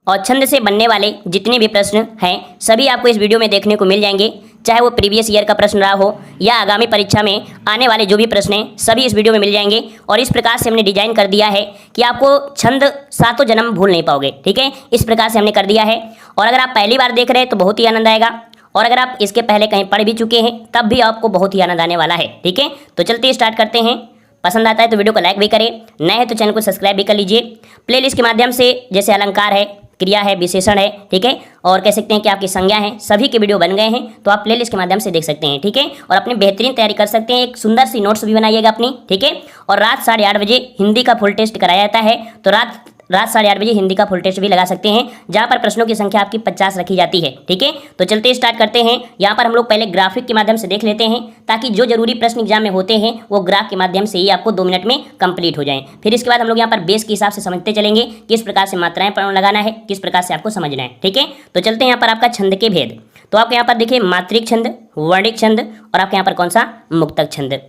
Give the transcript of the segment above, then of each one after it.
और छंद से बनने वाले जितने भी प्रश्न हैं सभी आपको इस वीडियो में देखने को मिल जाएंगे, चाहे वो प्रीवियस ईयर का प्रश्न रहा हो या आगामी परीक्षा में आने वाले जो भी प्रश्न हैं सभी इस वीडियो में मिल जाएंगे। और इस प्रकार से हमने डिजाइन कर दिया है कि आपको छंद सातों जन्म भूल नहीं पाओगे, ठीक है। इस प्रकार से हमने कर दिया है। और अगर आप पहली बार देख रहे हैं तो बहुत ही आनंद आएगा, और अगर आप इसके पहले कहीं पढ़ भी चुके हैं तब भी आपको बहुत ही आनंद आने वाला है, ठीक है। तो चलते स्टार्ट करते हैं। पसंद आता है तो वीडियो को लाइक भी करें, नए हैं तो चैनल को सब्सक्राइब भी कर लीजिए। प्लेलिस्ट के माध्यम से जैसे अलंकार है, क्रिया है, विशेषण है, ठीक है, और कह सकते हैं कि आपकी संज्ञा है, सभी के वीडियो बन गए हैं तो आप प्लेलिस्ट के माध्यम से देख सकते हैं, ठीक है। और अपनी बेहतरीन तैयारी कर सकते हैं, एक सुंदर सी नोट्स भी बनाइएगा अपनी, ठीक है। और रात 8:30 बजे हिंदी का फुल टेस्ट कराया जाता है, तो रात 8:30 बजे हिंदी का फुल टेस्ट भी लगा सकते हैं, जहां पर प्रश्नों की संख्या आपकी 50 रखी जाती है, ठीक है। तो चलते स्टार्ट करते हैं। यहाँ पर हम लोग पहले ग्राफिक के माध्यम से देख लेते हैं, ताकि जो जरूरी प्रश्न एग्जाम में होते हैं वो ग्राफ के माध्यम से ही आपको 2 मिनट में कंप्लीट हो जाएं। फिर इसके बाद हम लोग यहाँ पर बेस के हिसाब से समझते चलेंगे, किस प्रकार से मात्राएं लगाना है, किस प्रकार से आपको समझना है, ठीक है। तो चलते हैं यहाँ पर आपका छंद के भेद। तो आपके यहाँ पर देखिए मात्रिक छंद, वर्णिक छंद और आपके यहाँ पर कौन सा मुक्तक छंद।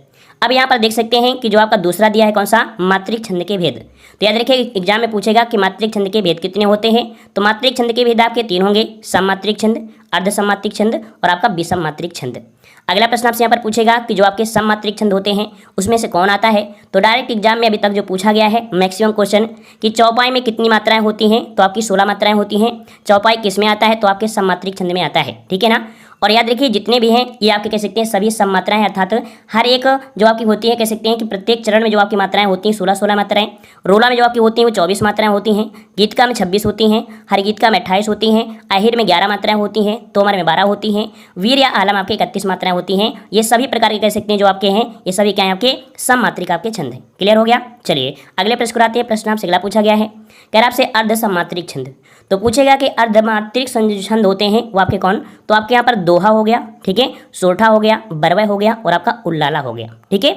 अब यहाँ पर देख सकते हैं कि जो आपका दूसरा दिया है कौन सा, मात्रिक छंद के भेद। तो याद रखिए एग्जाम में पूछेगा कि मात्रिक छंद के भेद कितने होते हैं। तो मात्रिक छंद के भेद आपके 3 होंगे, सममात्रिक छंद, अर्धसममात्रिक छंद और आपका विषम मात्रिक छंद। अगला प्रश्न आपसे यहाँ पर पूछेगा कि जो आपके सममात्रिक छंद होते हैं उसमें से कौन आता है। तो डायरेक्ट एग्जाम में अभी तक जो पूछा गया है मैक्सिमम क्वेश्चन कि चौपाई में कितनी मात्राएं होती हैं, तो आपकी 16 मात्राएं होती हैं। चौपाई किस में आता है, तो आपके सममात्रिक छंद में आता है, ठीक है ना। और याद रखिए जितने भी हैं ये आपके कह सकते हैं सभी सम मात्राएं, अर्थात हर एक जो आपकी होती है कह सकते हैं कि प्रत्येक चरण में जो आपकी मात्राएं होती हैं 16 मात्राएं। रोला में जो आपकी होती हैं वो 24 मात्राएं होती हैं, गीतका में 26 होती हैं, हर गीतका में 28 होती हैं, आहिर में 11 मात्राएं होती हैं, तोमर में 12 होती हैं, वीर या आलम आपके 31 मात्राएं होती हैं। ये सभी प्रकार के कह सकते हैं जो आपके हैं ये सभी क्या है आपके सम मात्रिक आपके छंद है। क्लियर हो गया। चलिए अगले प्रश्न को आते हैं। प्रश्न आपसे अगला पूछा गया है, कह रहा आपसे अर्ध सममात्रिक छंद। तो पूछेगा कि अर्धमात्रिक छंद होते हैं वो आपके कौन। तो आपके यहाँ पर दोहा हो गया, ठीक है, सोठा हो गया, बरवय हो गया और आपका उल्लाला हो गया, ठीक है।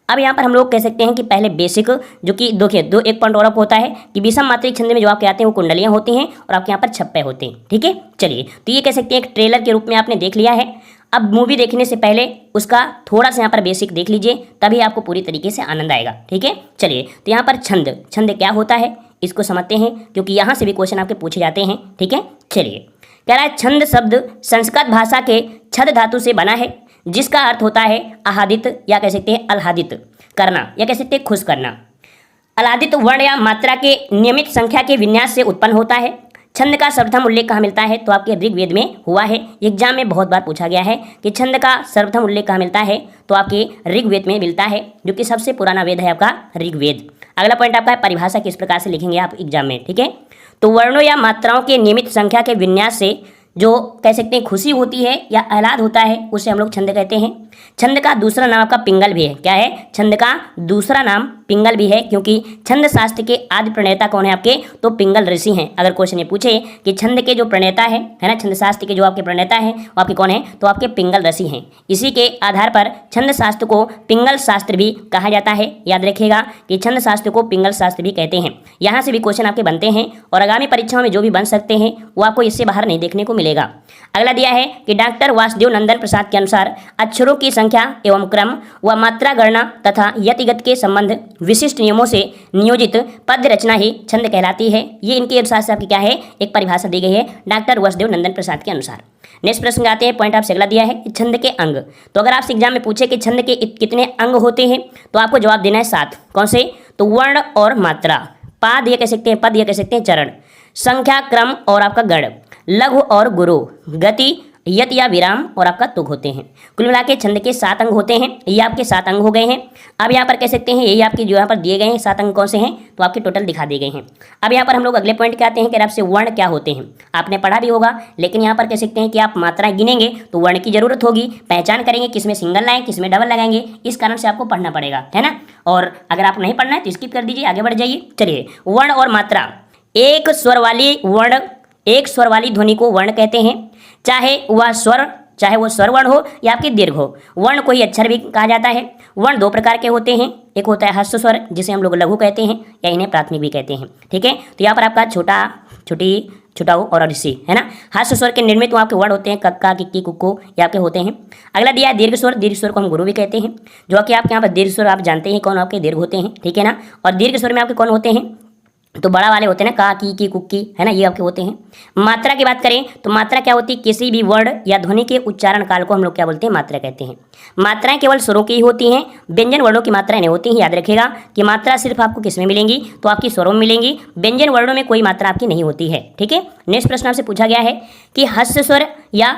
अब यहाँ पर हम लोग कह सकते हैं कि पहले बेसिक जो कि देखिए एक पॉइंट और आपको होता है कि विषम मात्रिक छंद में जो आपके आते हैं वो कुंडलियाँ होती हैं और आपके यहाँ पर छप्पे होते हैं, ठीक है। चलिए तो ये कह सकते हैं एक ट्रेलर के रूप में आपने देख लिया है। अब मूवी देखने से पहले उसका थोड़ा सा यहाँ पर बेसिक देख लीजिए, तभी आपको पूरी तरीके से आनंद आएगा, ठीक है। चलिए तो यहाँ पर छंद, छंद क्या होता है इसको समझते हैं, क्योंकि यहाँ से भी क्वेश्चन आपके पूछे जाते हैं, ठीक है। चलिए कह रहा है छंद शब्द संस्कृत भाषा के छद धातु से बना है, जिसका अर्थ होता है आह्लादित या कह सकते हैं आह्लादित करना या कह सकते हैं खुश करना। आह्लादित वर्ण या मात्रा के नियमित संख्या के विन्यास से उत्पन्न होता है। छंद का सर्वप्रथम उल्लेख कहाँ मिलता है, तो आपके ऋग्वेद में हुआ है। एग्जाम में बहुत बार पूछा गया है कि छंद का सर्वप्रथम उल्लेख कहाँ मिलता है, तो आपके ऋग्वेद में मिलता है, जो कि सबसे पुराना वेद है आपका ऋग्वेद। अगला पॉइंट आपका है परिभाषा किस प्रकार से लिखेंगे आप एग्जाम में, ठीक है। तो वर्णों या मात्राओं के नियमित संख्या के विन्यास से जो कह सकते हैं खुशी होती है या आह्लाद होता है उसे हम लोग छंद कहते हैं। छंद का दूसरा नाम आपका पिंगल भी है। क्या है, छंद का दूसरा नाम पिंगल भी है, क्योंकि छंद शास्त्र के आदि प्रणेता कौन है आपके, तो पिंगल ऋषि हैं। अगर क्वेश्चन ये पूछे कि छंद के जो प्रणेता है ना, छंद शास्त्र के जो आपके प्रणेता हैं वो आपके कौन है, तो आपके पिंगल ऋषि हैं। इसी के आधार पर छंद शास्त्र को पिंगल शास्त्र भी कहा जाता है। याद रखिएगा कि छंद शास्त्र को पिंगल शास्त्र भी कहते हैं। यहाँ से भी क्वेश्चन आपके बनते हैं और आगामी परीक्षाओं में जो भी बन सकते हैं वो आपको इससे बाहर नहीं देखने को मिलेगा। अगला दिया है कि डॉक्टर वासुदेव नंदन प्रसाद के अनुसार अक्षरों की संख्या एवं क्रम व मात्रा गणना तथा यतिगत के संबंध विशिष्ट नियमों से नियोजित पद्य रचना ही छंद कहलाती है। ये इनके अनुसार से आपकी क्या है, एक परिभाषा दी गई है डॉक्टर वासुदेव नंदन प्रसाद के अनुसार। नेक्स्ट प्रश्न आते हैं, पॉइंट आपसे अगला दिया है छंद के अंग। तो अगर आपसे एग्जाम में पूछे कि छंद के कितने अंग होते हैं तो आपको जवाब देना है 7। कौन से, तो वर्ण और मात्रा, पाद या कह सकते हैं पद या कह सकते हैं चरण, संख्या, क्रम और आपका गण, लघु और गुरु, गति, यत या विराम और आपका तुक होते हैं। कुल मिला के छंद के 7 अंग होते हैं। ये आपके 7 अंग हो गए हैं। अब यहाँ पर कह सकते हैं यही आपके जो यहाँ पर दिए गए हैं 7 अंग कौन से हैं, तो आपके टोटल दिखा दिए गए हैं। अब यहाँ पर हम लोग अगले पॉइंट के आते हैं कि आपसे वर्ण क्या होते हैं। आपने पढ़ा भी होगा, लेकिन यहाँ पर कह सकते हैं कि आप मात्राएं गिनेंगे तो वर्ण की जरूरत होगी, पहचान करेंगे किसमें सिंगल लाएं किसमें डबल लगाएंगे, इस कारण से आपको पढ़ना पड़ेगा, है ना। और अगर आप नहीं पढ़ना है तो स्किप कर दीजिए, आगे बढ़ जाइए। चलिए वर्ण और मात्रा, एक स्वर वाली वर्ण, एक स्वर वाली ध्वनि को वर्ण कहते हैं, चाहे वह स्वर चाहे वो स्वर वर्ण हो या आपके दीर्घ हो। वर्ण को ही अक्षर भी कहा जाता है। वर्ण 2 प्रकार के होते हैं, एक होता है हस्व स्वर जिसे हम लोग लघु कहते हैं या इन्हें प्राथमिक भी कहते हैं, ठीक है। तो यहाँ पर आपका छोटा, छोटी, छुटाऊ और ऋषि, है ना। हस्व स्वर के निर्मित आपके वर्ण होते हैं कक्का, किक्की, कुक्को, ये आपके होते हैं। अगला दिया है दीर्घ स्वर। दीर्घ स्वर को हम गुरु भी कहते हैं, जो कि आपके यहाँ पर दीर्घ स्वर आप जानते हैं कौन आपके दीर्घ होते हैं, ठीक है ना। और दीर्घ स्वर में आपके कौन होते हैं, तो बड़ा वाले होते हैं ना, का, की, कुक्की, है ना, ये आपके होते हैं। मात्रा की बात करें तो मात्रा क्या होती है, किसी भी वर्ण या ध्वनि के उच्चारण काल को हम लोग क्या बोलते हैं, मात्रा कहते हैं। मात्राएं केवल स्वरों की ही होती हैं, व्यंजन वर्णों की मात्राएं नहीं होती हैं। याद रखिएगा कि मात्रा सिर्फ आपको किस में मिलेंगी, तो आपकी स्वरों में मिलेंगी, व्यंजन वर्णों में कोई मात्रा आपकी नहीं होती है। ठीक है। नेक्स्ट प्रश्न आपसे पूछा गया है कि हस्य स्वर या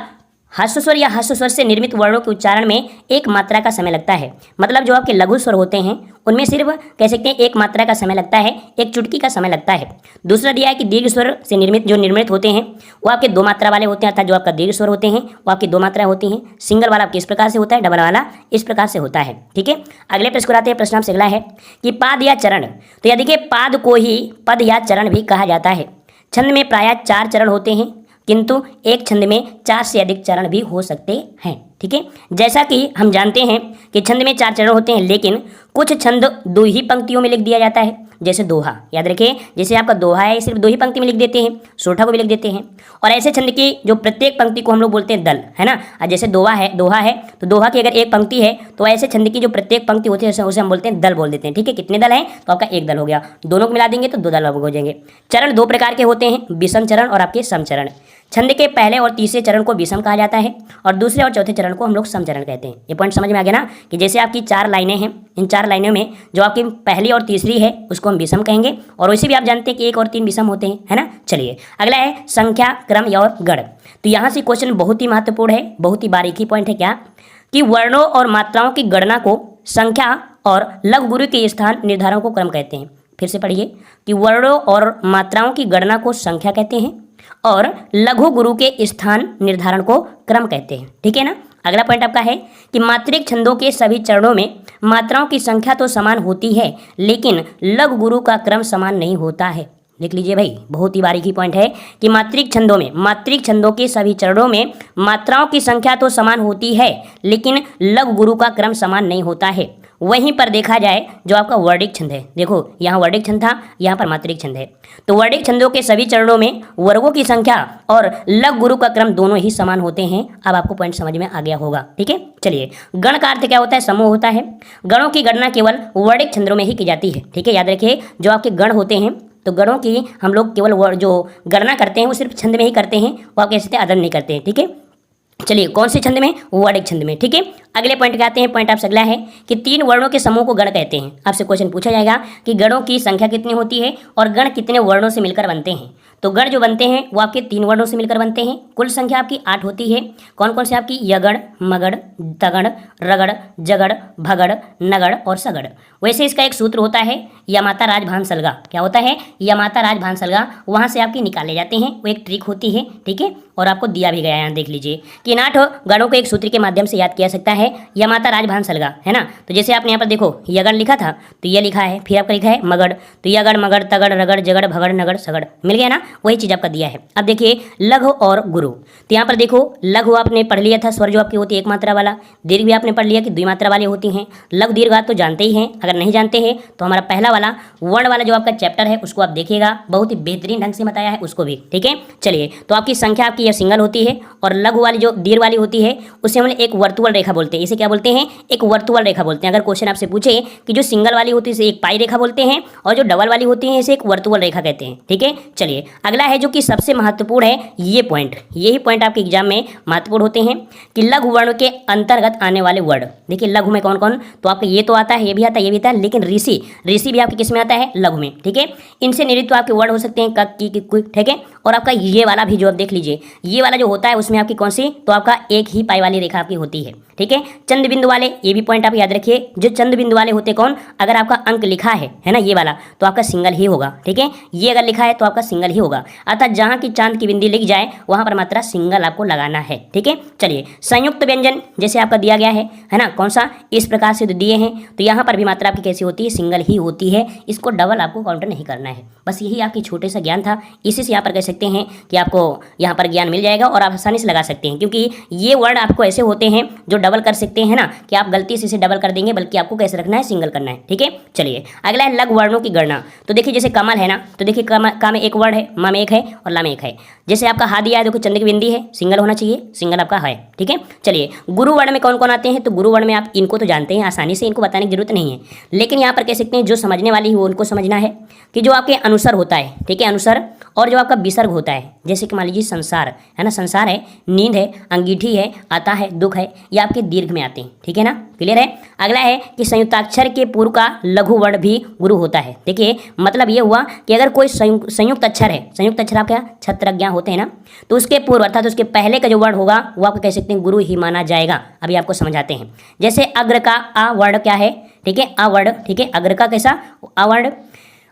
हस्य स्वर से निर्मित वर्णों के उच्चारण में एक मात्रा का समय लगता है। मतलब जो आपके लघु स्वर होते हैं उनमें सिर्फ कह सकते हैं एक मात्रा का समय लगता है, एक चुटकी का समय लगता है। दूसरा दिया है कि दीर्घ स्वर से निर्मित होते हैं वो आपके दो मात्रा वाले होते हैं, अर्थात जो आपका दीर्घ स्वर होते हैं वो आपकी दो मात्राएं होती हैं। सिंगल वाला किस प्रकार से होता है, डबल वाला इस प्रकार से होता है। ठीक है। अगले प्रश्न को आते हैं। प्रश्न आपसे अगला है कि पाद या चरण। तो यह देखिए पाद को ही पद या चरण भी कहा जाता है। छंद में प्रायः 4 चरण होते हैं, किंतु एक छंद में 4 से अधिक चरण भी हो सकते हैं। ठीक है। जैसा कि हम जानते हैं कि छंद में 4 चरण होते हैं, लेकिन कुछ छंद 2 ही पंक्तियों में लिख दिया जाता है, जैसे दोहा। याद रखिए, जैसे आपका दोहा है सिर्फ 2 ही पंक्ति में लिख देते हैं, सोठा को भी लिख देते हैं। और ऐसे छंद की जो प्रत्येक पंक्ति को हम लोग बोलते हैं दल, है ना। जैसे दोहा है तो दोहा की अगर एक पंक्ति है तो ऐसे छंद की जो प्रत्येक पंक्ति होती है उसे हम बोलते हैं दल बोल देते हैं। ठीक है। कितने दल हैं, तो आपका एक दल हो गया, दोनों को मिला देंगे तो 2 दल हो जाएंगे। चरण 2 प्रकार के होते हैं, विषम चरण और आपके सम चरण। छंद के पहले और तीसरे चरण को विषम कहा जाता है और दूसरे और चौथे चरण को हम लोग सम चरण कहते हैं। ये पॉइंट समझ में आ गया ना, कि जैसे आपकी 4 लाइनें हैं, इन 4 लाइनों में जो आपकी पहली और तीसरी है उसको हम विषम कहेंगे, और वैसे भी आप जानते हैं कि 1 और 3 विषम होते हैं, है ना। चलिए अगला है संख्या, क्रम और गण। तो यहाँ से क्वेश्चन बहुत ही महत्वपूर्ण है, बहुत ही बारीकी पॉइंट है क्या, कि वर्णों और मात्राओं की गणना को संख्या और लघु गुरु के स्थान निर्धारण को क्रम कहते हैं। फिर से पढ़िए कि वर्णों और मात्राओं की गणना को संख्या कहते हैं और लघु गुरु के स्थान निर्धारण को क्रम कहते हैं। ठीक है ना। अगला पॉइंट आपका है कि मात्रिक छंदों के सभी चरणों में मात्राओं की संख्या तो समान होती है, लेकिन लघु गुरु का क्रम समान नहीं होता है। देख लीजिए भाई, बहुत ही बारीकी पॉइंट है कि मात्रिक छंदों के सभी चरणों में मात्राओं की संख्या तो समान होती है, लेकिन लघु गुरु का क्रम समान नहीं होता है। वहीं पर देखा जाए जो आपका वर्णिक छंद है, देखो यहाँ वर्णिक छंद था, यहाँ पर मात्रिक छंद है, तो वर्णिक छंदों के सभी चरणों में वर्गों की संख्या और लघु गुरु का क्रम दोनों ही समान होते हैं। अब आपको पॉइंट समझ में आ गया होगा। ठीक है। चलिए, गण का अर्थ क्या होता है, समूह होता है। गणों की गणना केवल वर्णिक छंदों में ही की जाती है। ठीक है। याद रखिए, जो आपके गण होते हैं तो गणों की हम लोग केवल जो गणना करते हैं वो सिर्फ छंद में ही करते हैं, वो आप कैसे अदर नहीं करते हैं। ठीक है। चलिए, कौन से छंद में, वर्णिक छंद में। ठीक है। अगले पॉइंट पे आते हैं। पॉइंट आपसे अगला है कि 3 वर्णों के समूह को गण कहते हैं। आपसे क्वेश्चन पूछा जाएगा कि गणों की संख्या कितनी होती है और गण कितने वर्णों से मिलकर बनते हैं। तो गण जो बनते हैं वो आपके 3 वर्णों से मिलकर बनते हैं। कुल संख्या आपकी 8 होती है। कौन कौन से आपकी, यगण, मगड़, तगड़, रगड़, जगड़, भगड़, नगड़ और सगड़। वैसे इसका एक सूत्र होता है, यमाता राज भान सलगा। क्या होता है, यमाता राज भान सलगा, वहाँ से आपके निकाले जाते हैं, वो एक ट्रिक होती है। ठीक है। और आपको दिया भी गया है, यहाँ देख लीजिए कि इन 8 गणों को एक सूत्र के माध्यम से याद किया सकता है, यमाता राज भान सलगा, है ना। तो जैसे आपने यहाँ पर देखो यगण लिखा था तो ये लिखा है, फिर आपका लिखा है मगड़, तो यगड़, मगड़, तगड़, रगड़, जगड़, भगड़, नगड़, सगड़, मिल गया ना। वही चीज़ आपका दिया है। अब देखिए लघु और गुरु। तो यहाँ पर देखो लघु आपने पढ़ लिया था, स्वर जो आपकी होती है 1 मात्रा वाला। दीर्घ भी आपने पढ़ लिया कि 2 मात्रा वाली होती हैं। लघु दीर्घ तो जानते ही हैं, अगर नहीं जानते हैं तो हमारा पहला वाला वर्ण वाला जो आपका चैप्टर है उसको आप देखिएगा, बहुत ही बेहतरीन ढंग से बताया है उसको भी। ठीक है। चलिए, तो आपकी संख्या आपकी यह सिंगल होती है और लघु वाली जो दीर्घ वाली होती है उसे हम एक वर्तुअल रेखा बोलते हैं। इसे क्या बोलते हैं, एक वर्तुअल रेखा बोलते हैं। अगर क्वेश्चन आपसे पूछे कि जो सिंगल वाली होती है इसे एक पाई रेखा बोलते हैं और जो डबल वाली होती है इसे एक वर्तुअल रेखा कहते हैं। ठीक है। चलिए, अगला है जो कि सबसे महत्वपूर्ण है, ये पॉइंट, यही पॉइंट आपके एग्जाम में महत्वपूर्ण होते हैं कि लघु वर्ण के अंतर्गत आने वाले वर्ड। देखिए लघु में कौन कौन, तो आपका ये तो आता है, ये भी आता है, ये भी आता है, लेकिन ऋषि भी आपके किस में आता है, लघु में। ठीक है। इनसे निरित तो आपके वर्ड हो सकते हैं कक, की, कुई। ठीक है। और आपका ये वाला भी जो आप देख लीजिए, ये वाला जो होता है उसमें आपकी कौन सी, तो आपका एक ही पाई वाली रेखा आपकी होती है। ठीक है। चंद बिंदु वाले, ये भी पॉइंट आप याद रखिए, जो चंद बिंदु वाले होते कौन, अगर आपका अंक लिखा है ना ये वाला, तो आपका सिंगल ही होगा। ठीक है। ये अगर लिखा है तो आपका सिंगल ही होगा, अर्थात जहाँ की चांद की बिंदी लिख जाए वहाँ पर मात्रा सिंगल आपको लगाना है। ठीक है। चलिए, संयुक्त व्यंजन जैसे आपका दिया गया है ना, कौन सा, इस प्रकार से दिए हैं, तो यहाँ पर भी मात्रा आपकी कैसी होती है, सिंगल ही होती है। इसको डबल आपको काउंटर नहीं करना है। बस यही आपकी छोटे सा ज्ञान था, इसी से यहाँ पर कह सकते सकते हैं कि आपको यहाँ पर ज्ञान मिल जाएगा और आप आसानी से लगा सकते हैं, क्योंकि ये वर्ड आपको ऐसे होते हैं जो डबल कर सकते हैं ना, कि आप गलती से इसे डबल कर देंगे, बल्कि आपको कैसे रखना है, सिंगल करना है। ठीक है, चलिए अगला है लघु वर्णों की गणना। तो देखिए जैसे कमल है ना, तो देखिए का में एक वर्ड है, मा में एक है और ला में एक है। जैसे आपका हा दिया है, देखो चंद्र की बिंदी है, सिंगल होना चाहिए, सिंगल आपका है। ठीक है, चलिए गुरु वर्ण में कौन कौन आते हैं, तो गुरु वर्ण में आप इनको तो जानते हैं, आसानी से इनको बताने की जरूरत नहीं है, लेकिन यहाँ पर कह सकते हैं जो समझने वाली है वो उनको समझना है कि जो आपके अनुसर होता है, ठीक है, अनुसर, और जो आपका विसर्ग होता है, जैसे कि मान लीजिए संसार है ना, संसार है, नींद है, अंगीठी है, आता है, दुख है, ये आपके दीर्घ में आते हैं। ठीक है ना, क्लियर है। अगला है कि संयुक्ताक्षर के पूर्व का लघु वर्ण भी गुरु होता है। देखिए मतलब ये हुआ कि अगर कोई संयुक्त अक्षर है, संयुक्त अक्षर आपके छत्रज्ञा होते हैं ना, तो उसके पूर्व अर्थात उसके पहले का जो वर्ण होगा वो आपको कह सकते हैं गुरु ही माना जाएगा। अभी आपको समझाते हैं। जैसे अग्र का आ वर्ण क्या है, ठीक है, आ वर्ण, ठीक है, अग्र का कैसा आ वर्ण,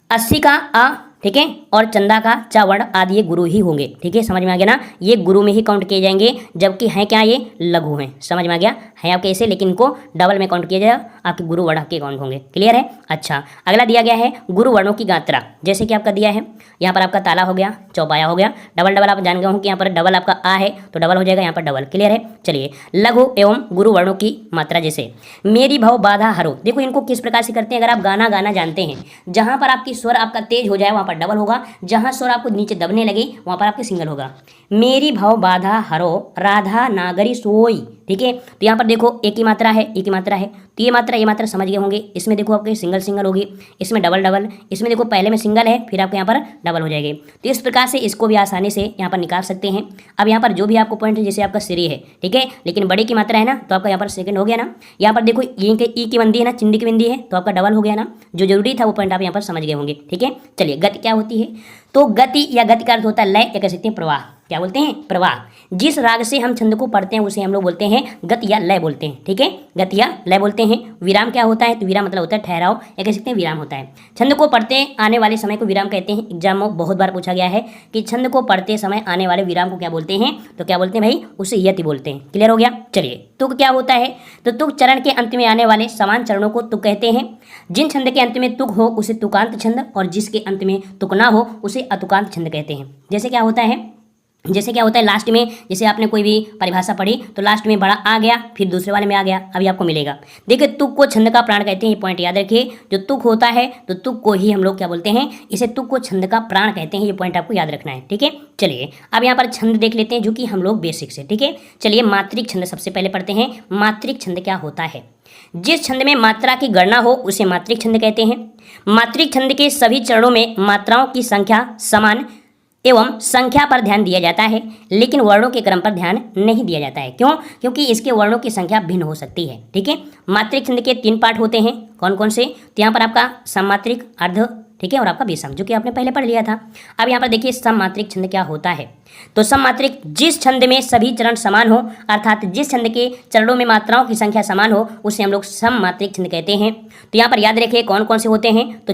80 का आ, ठीक है, और चंदा का चा वर्ण आदि ये गुरु ही होंगे। ठीक है, समझ में आ गया ना, ये गुरु में ही काउंट किए जाएंगे, जबकि हैं क्या, ये लघु हैं। समझ में आ गया, है आपके ऐसे, लेकिन इनको डबल में काउंट किया जाएगा, आपके गुरु वर्ण के काउंट होंगे। क्लियर है। अच्छा, अगला दिया गया है गुरु वर्णों की गात्रा। जैसे कि आपका दिया है यहाँ पर आपका ताला हो गया, चौपाया हो गया, डबल डबल आप जान गए हो कि यहाँ पर डबल आपका आ है तो डबल हो जाएगा, यहाँ पर डबल। क्लियर है। चलिए लघु एवं गुरु वर्णों की मात्रा, जैसे मेरी भव बाधा हरो। देखो इनको किस प्रकार से करते हैं, अगर आप गाना गाना जानते हैं, जहाँ पर आपकी स्वर आपका तेज हो जाए वहाँ पर डबल होगा, जहाँ स्वर आपको नीचे दबने लगे वहाँ पर आपके सिंगल होगा। मेरी भव बाधा हरो राधा नागरी सोई। ठीक है, तो यहाँ पर देखो एक ही मात्रा है, एक ही मात्रा है, तो ये मात्रा समझ गए होंगे। इसमें देखो आपके सिंगल सिंगल होगी, इसमें डबल डबल, इसमें देखो पहले में सिंगल है, फिर आपके यहाँ पर डबल हो जाएगी। तो इस प्रकार से इसको भी आसानी से यहाँ पर निकाल सकते हैं। अब यहाँ पर जो भी आपको पॉइंट है, जैसे आपका श्री है, ठीक है, लेकिन बड़े की मात्रा है ना, तो आपका यहाँ पर सेकंड हो गया ना। यहाँ पर देखो ई की बिंदी है ना, चिंडी की बिंदी है, तो आपका डबल हो गया ना। जो जरूरी था वो पॉइंट आप यहाँ पर समझ गए होंगे। ठीक है, चलिए गति क्या होती है, तो गति या गति का अर्थ होता है लय, या कह सकते हैं प्रवाह। क्या बोलते हैं, प्रवाह। जिस राग से हम छंद को पढ़ते हैं उसे हम लोग बोलते हैं गति या लय बोलते हैं। ठीक है, गति या लय बोलते हैं। विराम क्या होता है, तो विराम मतलब होता है ठहराव, या कह सकते हैं विराम होता है। छंद को पढ़ते आने वाले समय को विराम कहते हैं। एग्जाम में बहुत बार पूछा गया है कि छंद को पढ़ते समय आने वाले विराम को क्या बोलते हैं, तो क्या बोलते हैं भाई, उसे यति बोलते हैं। क्लियर हो गया। चलिए तुक क्या होता है, तो तुक चरण के अंत में आने वाले समान चरणों को तुक कहते हैं। जिन छंद के अंत में तुक हो उसे तुकांत छंद, और जिसके अंत में तुक ना हो उसे अतुकांत छंद कहते हैं। जैसे क्या होता है, लास्ट में, जैसे आपने कोई भी परिभाषा पढ़ी तो लास्ट में बड़ा आ गया, फिर दूसरे वाले में आ गया, अभी आपको मिलेगा। देखिए तुक को छंद का प्राण कहते हैं, ये पॉइंट याद रखिए। जो तुक होता है तो तुक को ही हम लोग क्या बोलते हैं, इसे तुक को छंद का प्राण कहते हैं। ये पॉइंट आपको याद रखना है। ठीक है, चलिए अब यहाँ पर छंद देख लेते हैं, जो कि हम लोग बेसिक से। ठीक है, चलिए मात्रिक छंद सबसे पहले पढ़ते हैं। मात्रिक छंद क्या होता है, जिस छंद में मात्रा की गणना हो उसे मात्रिक छंद कहते हैं। मात्रिक छंद के सभी चरणों में मात्राओं की संख्या समान एवं संख्या पर ध्यान दिया जाता है, लेकिन वर्णों के क्रम पर ध्यान नहीं दिया जाता है। क्यों, क्योंकि इसके वर्णों की संख्या भिन्न हो सकती है। ठीक है, मात्रिक छंद के 3 पार्ट होते हैं। कौन कौन से, तो यहाँ पर आपका सममात्रिक, अर्ध, ठीक है, और आपका विषम, जो कि आपने पहले पढ़ लिया था। अब यहाँ पर देखिए सममात्रिक छंद क्या होता है, तो सममात्रिक जिस छंद में सभी चरण समान हो, अर्थात जिस छंद के चरणों में मात्राओं की संख्या समान हो उसे हम लोग सममात्रिक छंद कहते हैं। तो यहाँ पर याद रखिए कौन कौन से होते हैं, तो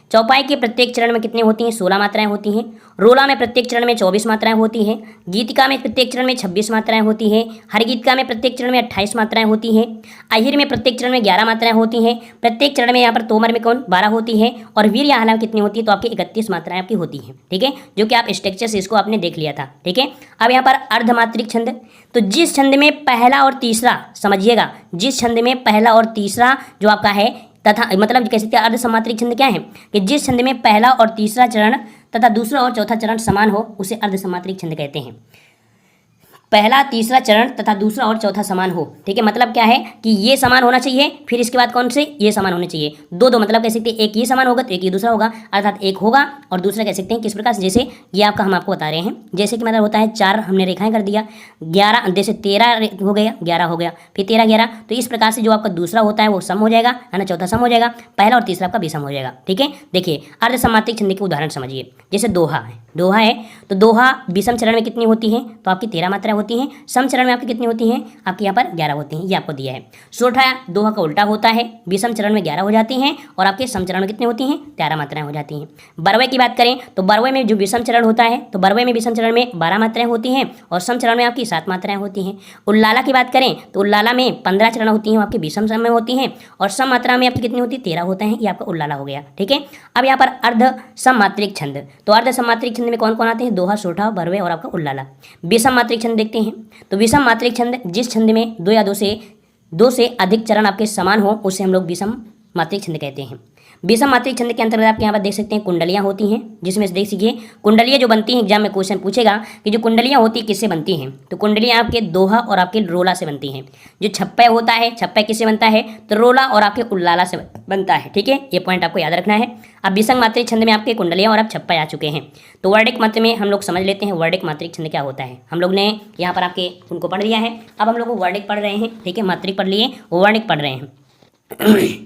चौपाई के प्रत्येक चरण में कितनी होती हैं, 16 मात्राएं होती हैं। रोला में प्रत्येक चरण में 24 मात्राएं होती हैं। गीतिका में प्रत्येक चरण में 26 मात्राएं होती हैं। हरगीतिका में प्रत्येक चरण में 28 मात्राएं होती हैं। अहिर में प्रत्येक चरण में 11 मात्राएं होती हैं। प्रत्येक चरण में यहाँ पर तोमर में कौन 12 होती है, और वीर या हला कितनी होती है, तो आपकी 31 मात्राएं आपकी होती हैं। ठीक है, जो कि आप स्ट्रक्चर से इसको आपने देख लिया था। ठीक है, अब यहाँ पर अर्धमात्रिक छंद, तो जिस छंद में पहला और तीसरा, समझिएगा, जिस छंद में पहला और तीसरा जो आपका है, तथा मतलब कह सकते हैं अर्धसमात्रिक छंद क्या है, कि जिस छंद में पहला और तीसरा चरण तथा दूसरा और चौथा चरण समान हो उसे अर्धसमात्रिक छंद कहते हैं। पहला तीसरा चरण तथा दूसरा और चौथा समान हो। ठीक है, मतलब क्या है कि ये समान होना चाहिए, फिर इसके बाद कौन से, ये समान होने चाहिए। दो मतलब कह सकते हैं एक ये समान होगा तो एक ये दूसरा होगा, अर्थात एक होगा और दूसरा कह सकते हैं किस प्रकार से, जैसे ये आपका हम आपको बता रहे हैं। जैसे कि मतलब होता है 4 हमने रेखाएं कर दिया, 11 जैसे 13 हो गया, 11 हो गया, फिर 13 11, तो इस प्रकार से जो आपका दूसरा होता है वो सम हो जाएगा, है ना, चौथा सम हो जाएगा, पहला और तीसरा आपका विषम हो जाएगा। ठीक है, देखिए अर्धसमात्रिक छंद के उदाहरण समझिए। जैसे दोहा है, तो दोहा विषम चरण में कितनी होती है, तो आपकी 13 मात्रा होती हैं, सम चरण में आपकी कितनी होती हैं, आपके यहाँ पर 11 होती हैं, ये आपको दिया है। सोठा दोहा का उल्टा होता है, विषम चरण में 11 हो जाती हैं और आपके सम चरण में कितनी होती हैं, 13 मात्राएं हो जाती हैं। बरवे की बात करें तो बरवे में जो विषम चरण होता है तो बरवे में विषम चरण में 12 मात्राएं होती हैं और सम चरण में आपकी 7 मात्राएं होती हैं। उल्लाला की बात करें तो उल्लाला में 15 चरण होती हैं, आपकी विषम चरण में होती हैं और सम मात्रा में आपकी कितनी होती है, 13 होते हैं, ये आपका उल्लाला हो गया। ठीक है, अब यहाँ पर अर्ध सममात्रिक छंद, तो अर्ध सममात्रिक छंद में कौन कौन आते हैं, दोहा, सोठा, बरवे और आपका उल्लाला। विषम मात्रिक छंद देखते हैं, तो विषम मात्रिक छंद जिस छंद में दो या दो से अधिक चरण आपके समान हो उसे हम लोग विषम मात्रिक छंद कहते हैं। विषम मात्रिक छंद के अंतर्गत आप यहाँ पर देख सकते हैं कुंडलियाँ होती हैं, जिसमें से देख सीखिए कुंडलियाँ जो बनती हैं, एग्जाम में क्वेश्चन पूछेगा कि जो कुंडलियाँ होती हैं किससे बनती हैं, तो कुंडलियाँ आपके दोहा और आपके रोला से बनती हैं। जो छप्पय होता है, छप्पय किससे बनता है, तो रोला और आपके उल्लाला से बनता है। ठीक है, ये पॉइंट आपको याद रखना है। अब विषम मात्रिक छंद में आपके कुंडलियाँ और आप छप्पय आ चुके हैं, तो वर्णिक मात्रा में हम लोग समझ लेते हैं वर्णिक मात्रिक छंद क्या होता है। हम लोग ने यहाँ पर आपके उनको पढ़ लिया है, अब हम लोग वर्णिक पढ़ रहे हैं। ठीक है, मात्रिक पढ़ लिए, वर्णिक पढ़ रहे हैं।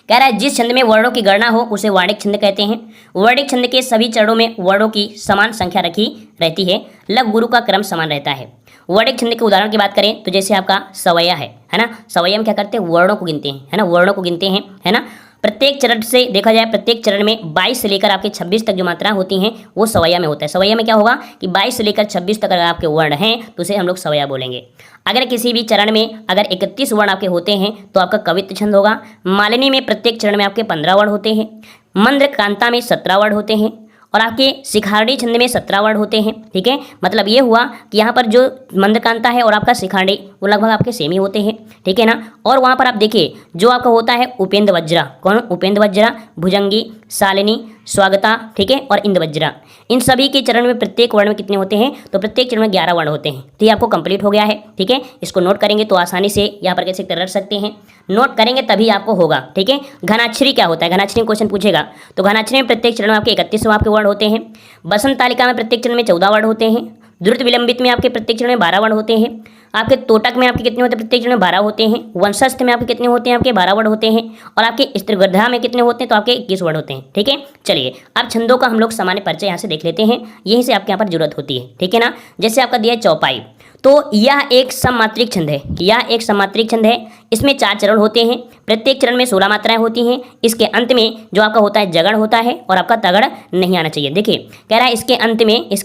कह रहा है जिस छंद में वर्णों की गणना हो उसे वर्णिक छंद कहते हैं। वर्णिक छंद के सभी चरणों में वर्णों की समान संख्या रखी रहती है, लघु गुरु का क्रम समान रहता है। वर्णिक छंद के उदाहरण की बात करें तो जैसे आपका सवैया है ना, सवैया में क्या करते हैं, वर्णों को गिनते हैं, है ना, वर्णों को गिनते हैं, है ना। प्रत्येक चरण से देखा जाए, प्रत्येक चरण में 22 से लेकर आपके 26 तक जो मात्रा होती हैं वो सवैया में होता है। सवैया में क्या होगा कि 22 से लेकर 26 तक अगर आपके वर्ण हैं तो उसे हम लोग सवैया बोलेंगे। अगर किसी भी चरण में अगर 31 वर्ण आपके होते हैं तो आपका कवित्व छंद होगा। मालिनी में प्रत्येक चरण में आपके 15 वर्ण होते हैं। मंद्र कांता में 17 वर्ण होते हैं और आपके शिखारणी छंद में 17 वर्ण होते हैं। ठीक है, मतलब ये हुआ कि यहाँ पर जो मंदकांता है और आपका शिखारणी वो लगभग आपके सेम ही होते हैं। ठीक है ना, और वहाँ पर आप देखिए जो आपका होता है उपेंद्र वज्रा, कौन, उपेंद्र वज्रा, भुजंगी, शालिनी, स्वागता, ठीक है, और इंद्र वज्रा, इन सभी के चरण में प्रत्येक वर्ण में कितने होते हैं, तो प्रत्येक चरण में 11 वर्ण होते हैं। तो ये आपको कंप्लीट हो गया है। ठीक है, इसको नोट करेंगे तो आसानी से यहाँ पर कैसे रख सकते हैं, नोट करेंगे तभी आपको होगा। ठीक है, घनाक्षरी क्या होता है, घनाक्षरी क्वेश्चन पूछेगा तो घनाक्षरी में प्रत्येक चरण में आपके 31 आपके वर्ण होते हैं। बसंत तालिका में प्रत्येक चरण में 14 वर्ण होते हैं। द्रुत विलंबित में आपके प्रत्येक चरण में 12 वर्ण होते हैं। आपके तोटक में आपके कितने होते हैं, प्रत्येक चरण में 12 होते हैं। वंशस्थ में आपके कितने होते हैं, आपके 12 वर्ण होते हैं। और आपके स्त्रीगर्धा में कितने होते हैं, तो आपके 21 वर्ण होते हैं। ठीक है, चलिए अब छंदों का हम लोग सामान्य परिचय यहाँ से देख लेते हैं, यहीं से आपके यहाँ पर जरूरत होती है। ठीक है ना, जैसे आपका दिया है चौपाई, तो यह एक सममात्रिक छंद है, यह एक सममात्रिक छंद है। इसमें 4 चरण होते हैं, प्रत्येक चरण में 16 मात्राएं होती हैं। इसके अंत में जो आपका होता है जगड़ होता है और आपका तगड़ नहीं आना चाहिए। देखिए कह रहा है इसके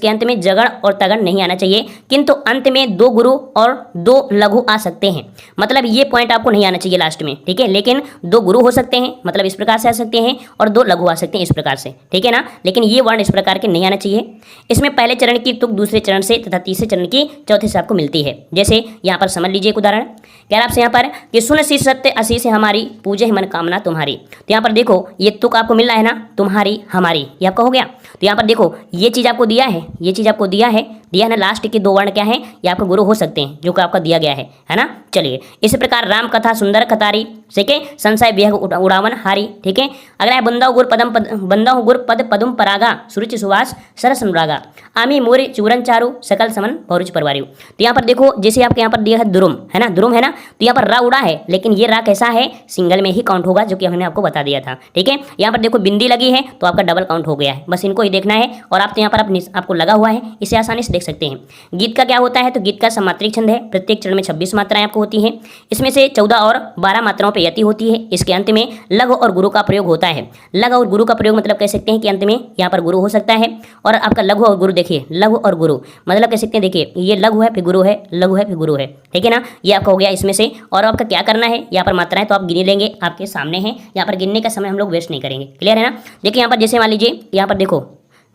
अंत में जगड़ और तगड़ नहीं आना चाहिए, किंतु अंत में 2 गुरु और 2 लघु आ सकते हैं। मतलब ये पॉइंट आपको नहीं आना चाहिए लास्ट में। ठीक है, लेकिन 2 गुरु हो सकते हैं, मतलब इस प्रकार से आ सकते हैं, और 2 लघु आ सकते हैं इस प्रकार से। ठीक है ना, लेकिन ये वर्ण इस प्रकार के नहीं आना चाहिए। इसमें पहले चरण की तुक दूसरे चरण से तथा तीसरे चरण की चौथे से आपको मिलती है। जैसे यहाँ पर समझ लीजिए एक उदाहरण, कह रहा आपसे यहाँ पर कि सुन सी सत्य असी से हमारी, पूजे मन कामना तुम्हारी। तो यहाँ पर देखो ये तुक आपको मिल रहा है ना, तुम्हारी हमारी, ये आपका हो गया। तो यहाँ पर देखो ये चीज़ आपको दिया है, ये चीज़ आपको दिया है ना, लास्ट के 2 वर्ण क्या है, ये आपका गुरु हो सकते हैं जो कि आपका दिया गया है ना। चलिए इसी प्रकार राम कथा सुंदर कतारी, ठीक है, संशय विहग उड़ावन हारी। ठीक है, अगला है बंदा गुर पद पदुम परागा, सुरुचि सुवास सरस अनुरागा, आमी मोरे चूरन चारू, सकल समन पौरुच परवारियु। तो यहाँ पर देखो जैसे आपके यहाँ पर दिया है दुरुम, है ना, दुरुम है ना, तो यहाँ पर रा उड़ा है, लेकिन ये रा कैसा है, सिंगल में ही काउंट होगा, जो कि हमने आपको बता दिया था। ठीक है, यहाँ पर देखो बिंदी लगी है तो आपका डबल काउंट हो गया है, बस इनको ही देखना है। और आप तो यहाँ पर आपको लगा हुआ है, इसे आसानी से देख सकते हैं। गीत का क्या होता है, तो गीत का सममात्रिक छंद है, प्रत्येक चरण में 26 मात्राएं आपको होती हैं। इसमें से 14 और 12 मात्राओं पर यति होती है। इसके अंत में लघु और गुरु का प्रयोग होता है। लघु और गुरु का प्रयोग मतलब कह सकते हैं कि अंत में यहाँ पर गुरु हो सकता है। और आपका लघु और गुरु देखिए, लघु और गुरु मतलब कह सकते हैं, देखिए ये लघु है फिर गुरु है, लघु है फिर गुरु है। ठीक है ना, ये आपका हो गया इसमें से। और आपका क्या करना है, यहाँ पर मात्राएं तो आप गिने लेंगे, आपके सामने है, यहाँ पर गिनने का समय हम लोग वेस्ट नहीं करेंगे। क्लियर है ना। देखिए यहाँ पर जैसे मान लीजिए यहाँ पर देखो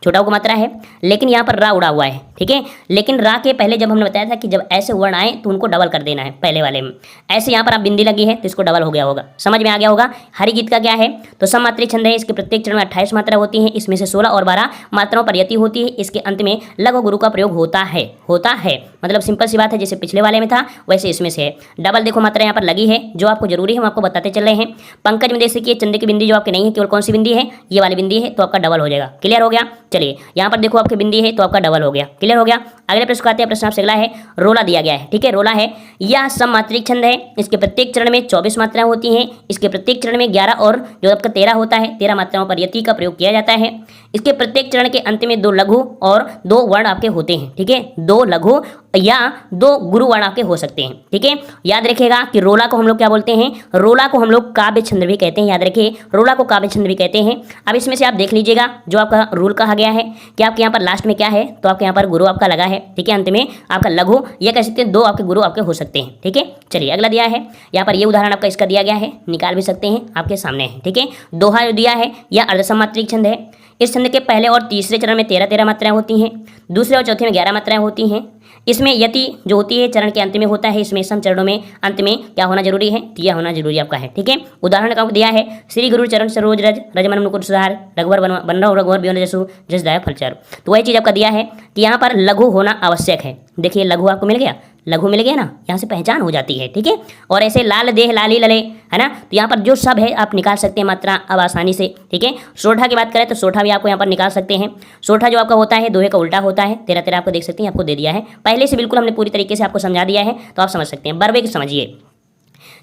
छोटा को मात्रा है, लेकिन यहाँ पर रा उड़ा हुआ है। ठीक है, लेकिन रा के पहले जब हमने बताया था कि जब ऐसे वर्ण आए तो उनको डबल कर देना है पहले वाले में। ऐसे यहाँ पर आप बिंदी लगी है तो इसको डबल हो गया होगा, समझ में आ गया होगा। हरि गीत का क्या है, तो सममात्रिक छंद है। इसके प्रत्येक चरण में 28 मात्रा होती है। इसमें से 16 और 12 मात्राओं पर यति होती है। इसके अंत में लघु गुरु का प्रयोग होता है। मतलब सिंपल सी बात है, जैसे पिछले वाले में था वैसे इसमें से है। डबल देखो मात्रा यहाँ पर लगी है, जो आपको जरूरी है हम आपको बताते चल रहे हैं। पंकज में देख सकिए चंद्र की बिंदी जो आपकी नहीं है, केवल कौन सी बिंदी है, ये वाली बिंदी है, तो आपका डबल हो जाएगा। क्लियर हो गया। चलिए यहाँ पर देखो आपकी बिंदी है तो आपका डबल हो गया। क्लियर हो गया। अगले प्रश्न आते हैं, प्रश्न आपसे अगला है, रोला दिया गया है। ठीक है, रोला है, यह सममात्रिक छंद है। इसके प्रत्येक चरण में 24 मात्राएं होती हैं। इसके प्रत्येक चरण में 11 और जो आपका 13 होता है, 13 मात्राओं पर यति का प्रयोग किया जाता है। इसके प्रत्येक चरण के अंत में 2 लघु और 2 वर्ण आपके होते हैं, ठीक है। 2 लघु या 2 गुरु वर्ण आपके हो सकते हैं, ठीक है। याद रखिएगा कि रोला को हम लोग क्या बोलते हैं, रोला को हम लोग काव्य छंद भी कहते हैं। याद रखिए रोला को काव्य छंद भी कहते हैं। अब इसमें से आप देख लीजिएगा जो आपका रूल कहा गया है कि आपके यहाँ पर लास्ट में क्या है, तो आपके यहाँ पर गुरु आपका लगा है, ठीक है। अंत में आपका लघु या कह सकते हैं 2 आपके गुरु आपके हो सकते हैं, ठीक है। चलिए अगला दिया है यहाँ पर, ये उदाहरण आपका इसका दिया गया है, निकाल भी सकते हैं, आपके सामने है, ठीक है। दोहा जो दिया है यह अर्धसमात्रिक छंद है। इस छंद के पहले और तीसरे चरण में 13-13 मात्राएं होती हैं, दूसरे और चौथे में 11 मात्राएं होती हैं। इसमें यति जो होती है चरण के अंत में होता है। इसमें सम चरणों में अंत में क्या होना जरूरी है, दिया होना जरूरी आपका है, ठीक है। उदाहरण का दिया है, श्री गुरु चरण सरोज रज रजमन मुकुट सुधार रघुवर बन रहो रघुवर बियोन जसु जस दाय फलचार। तो वही चीज़ आपका दिया है कि यहाँ पर लघु होना आवश्यक है। देखिए लघु आपको मिल गया, लघु मिल गया ना, यहाँ से पहचान हो जाती है, ठीक है। और ऐसे लाल देह लाली लले, है ना, तो यहाँ पर जो सब है आप निकाल सकते हैं मात्रा अब आसानी से, ठीक है। सोठा की बात करें तो सोठा भी आपको यहाँ पर निकाल सकते हैं। सोठा जो आपका होता है दोहे का उल्टा होता है। 13-13 आपको देख सकते हैं, आपको दे दिया है पहले से, बिल्कुल हमने पूरी तरीके से आपको समझा दिया है, तो आप समझ सकते हैं। बर्वे की समझिए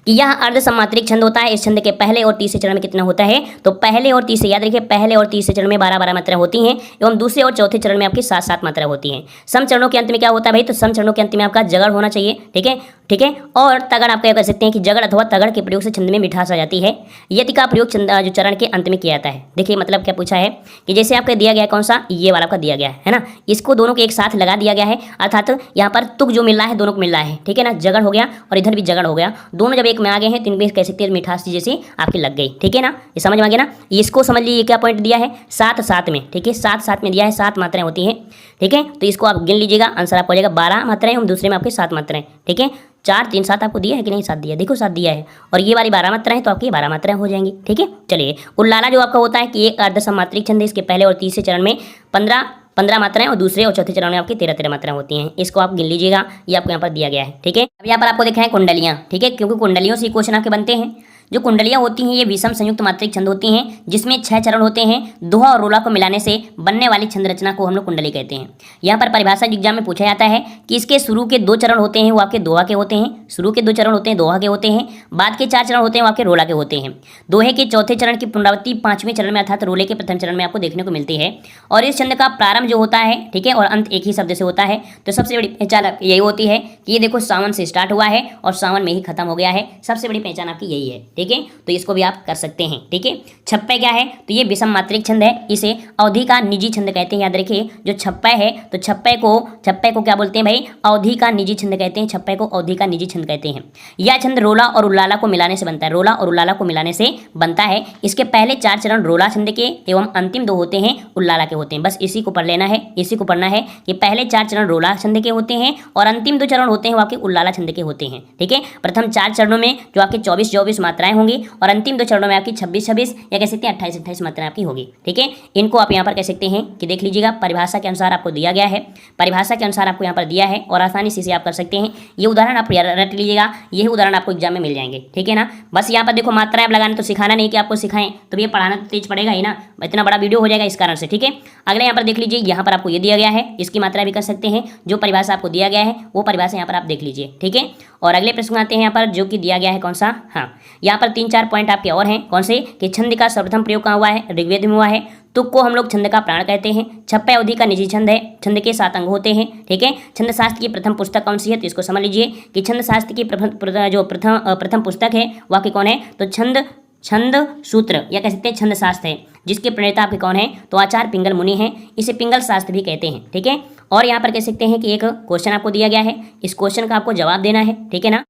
कि यह अर्धसमात्रिक छंद होता है। इस छंद के पहले और तीसरे चरण में कितना होता है, तो पहले और तीसरे, याद रखिए पहले और तीसरे चरण में 12-12 मात्राएं होती हैं एवं दूसरे और चौथे चरण में आपकी 7-7 मात्राएं होती हैं। सम चरणों के अंत में क्या होता है भाई, तो सम चरणों के अंत में आपका जगड़ होना चाहिए, ठीक है, ठीक है। और तगड़ आप क्या कर सकते हैं कि जगड़ अथवा तगड़ के प्रयोग से छंद में मिठास आ जाती है। यति का प्रयोग जो चरण के अंत में किया जाता है। देखिए मतलब क्या पूछा है कि जैसे आपका दिया गया कौन सा, ये वाला आपका दिया गया है ना, इसको दोनों के एक साथ लगा दिया गया है, अर्थात यहाँ पर तुक जो मिल रहा है दोनों को मिल रहा है, ठीक है ना। जगड़ हो गया और इधर भी जगड़ हो गया, दोनों जब एक में आ गए हैं तो इनमें कह सकते हैं मिठास जैसे आपकी लग गई, ठीक है ना। ये समझ में आ गया ना। इसको समझ लीजिए क्या पॉइंट दिया है, 7-7 में, ठीक है, 7-7 में दिया है, 7 मात्राएं होती हैं, ठीक है। तो इसको आप गिन लीजिएगा, आंसर आपको हो जाएगा 12 मात्राएं और दूसरे में आपके 7 मात्राएं, ठीक है। 4 3 7 आपको दिया है कि नहीं, 7 दिया, देखो 7 दिया है, और ये वाली 12 मात्राएं तो आपकी 12 मात्राएं हो जाएंगी, ठीक है। चलिए उल्लाला जो आपका होता है कि ये अर्धसमात्रिक छंद है। इसके पहले और तीसरे चरण में 15 मात्राएं और दूसरे और चौथे चरण में आपकी 13-13 मात्राएं होती हैं। इसको आप गिन लीजिएगा, ये आपको यहाँ पर दिया गया है, ठीक है। अब यहाँ पर आपको देखा है कुंडलियाँ, ठीक है, क्योंकि कुंडलियों से क्वेश्चन आपके बनते हैं। जो कुंडलियाँ होती हैं ये विषम संयुक्त मात्रिक छंद होती हैं, जिसमें 6 चरण होते हैं। दोहा और रोला को मिलाने से बनने वाली छंद रचना को हम लोग कुंडली कहते हैं। यहाँ पर परिभाषा एग्जाम में पूछा जाता है कि इसके शुरू के 2 चरण होते हैं वो आपके दोहा के होते हैं। शुरू के 2 चरण होते हैं दोहा के होते हैं, बाद के 4 चरण होते हैं वो आपके रोला के होते हैं। दोहे के चौथे चरण की पुनरावृत्ति 5वें चरण में अर्थात रोले के प्रथम चरण में आपको देखने को मिलती है। और इस छंद का प्रारंभ जो होता है, ठीक है, और अंत एक ही शब्द से होता है। तो सबसे बड़ी पहचान यही होती है कि ये देखो सावन से स्टार्ट हुआ है और सावन में ही खत्म हो गया है। सबसे बड़ी पहचान आपकी यही है, ठीक है। तो इसको भी आप कर सकते हैं, ठीक है। छप्पे क्या है, तो ये विषम मात्रिक छंद है, इसे अवधि का निजी छंद कहते हैं। याद रखिए जो छप्पा है तो छप्पे को क्या बोलते हैं भाई, अवधि का निजी छंद कहते हैं। छप्पे को अवधि का निजी छंद कहते हैं। यह छंद रोला और उल्लाला को मिलाने से बनता है। रोला और उल्लाला को मिलाने से बनता है। इसके पहले 4 चरण रोला छंद के एवं अंतिम 2 होते हैं उल्लाला के होते हैं। बस इसी को पढ़ लेना है, इसी को पढ़ना है कि पहले 4 चरण रोला छंद के होते हैं और अंतिम 2 चरण होते हैं वो आपके उल्लाला छंद के होते हैं, ठीक है। प्रथम 4 चरणों में जो आपके 24-24 मात्राएं होंगी और अंतिम 2 चरणों में आपकी 26-26 या कह सकते हैं 28-28 मात्राएं आपकी होगी, ठीक है। इनको आप यहाँ पर कह सकते हैं कि देख लीजिएगा, परिभाषा के अनुसार आपको दिया गया है, परिभाषा के अनुसार आपको यहाँ पर दिया है और आसानी से इसे आप कर सकते हैं। ये उदाहरण आप रट लीजिएगा, यही उदाहरण आपको एग्जाम में मिल जाएंगे, ठीक है ना। बस यहाँ पर देखो मात्राएं आप लगाने, तो सिखाना नहीं कि आपको सिखाएं, तो ये पढ़ाना तो तेज पड़ेगा ही ना, इतना बड़ा वीडियो हो जाएगा इस कारण से, ठीक है। अगले यहाँ पर देख लीजिए, यहाँ पर आपको ये दिया गया है, इसकी मात्रा भी कर सकते हैं। जो परिभाषा आपको दिया गया है वो परिभाषा यहाँ पर आप देख लीजिए, ठीक है। और अगले प्रश्न आते हैं यहाँ पर, जो कि दिया गया है कौन सा, हाँ, यहाँ पर 3-4 पॉइंट आपके और हैं। कौन से, कि छंद का सर्वप्रथम प्रयोग कहाँ हुआ है, ऋग्वेद में हुआ है। तुक को हम लोग छंद का प्राण कहते हैं। छप्पे अवधि का निजी छंद है। छंद के 7 अंग होते हैं, ठीक है। छंद शास्त्र की प्रथम पुस्तक कौन सी है, तो इसको समझ लीजिए कि छंद शास्त्र की प्रथम पुस्तक है वह की कौन है, तो छंद सूत्र या कह सकते हैं छंद शास्त्र है, जिसके प्रणेता आपके कौन है, तो आचार्य पिंगल मुनि हैं। इसे पिंगल शास्त्र भी कहते हैं, ठीक है। और यहाँ पर कह सकते हैं कि एक क्वेश्चन आपको दिया गया है, इस क्वेश्चन का आपको जवाब देना है, ठीक है ना।